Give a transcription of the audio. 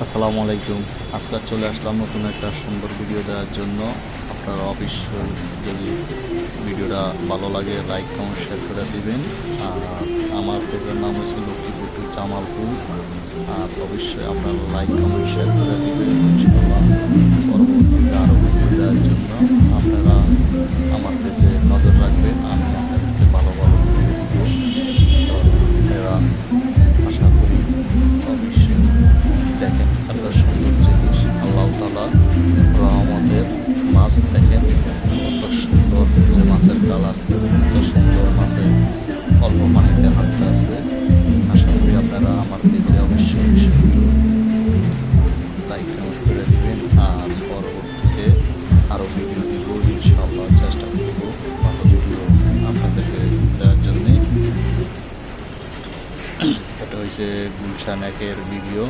আসসালামু আলাইকুম। আজকে চলে আসলাম নতুন একটা সুন্দর ভিডিও দেওয়ার জন্য। আপনারা অবশ্যই যদি ভিডিওটা ভালো লাগে লাইক কমেন্ট শেয়ার করে দিবেন। আর আমার পেজের নাম হচ্ছে লক্ষ্মীপুর টু জামালপুর। আর অবশ্যই আপনারা লাইক কমেন্ট শেয়ার করে দিবেন। ইনশাআল্লাহ পরবর্তীতে আরও ভিডিও দেওয়ার জন্য আপনারা আমার পেজে নজর রাখবেন। আমি আপনাদেরকে ভালো ভালো ভিডিও দিব। তো এরা আশা করি অবশ্যই দেখেন এত সুন্দর জিনিস। আল্লাহ তাআলা রহমতের মাছ দেখেন কত সুন্দর, যে মাছের কালার কত সুন্দর, মাছের অল্প পানিতে হাঁটতে আছে। আশা করি আপনারা আমার পেজে অবশ্যই লাইক কমেন্ট করে দেবেন। আর পরবর্তীতে আরও ভিডিও দিব ইনশাআল্লাহ, চেষ্টা করব ভালো ভিডিও আপনাদেরকে দেওয়ার জন্যে। এটা হচ্ছে গুলশান একের ভিডিও।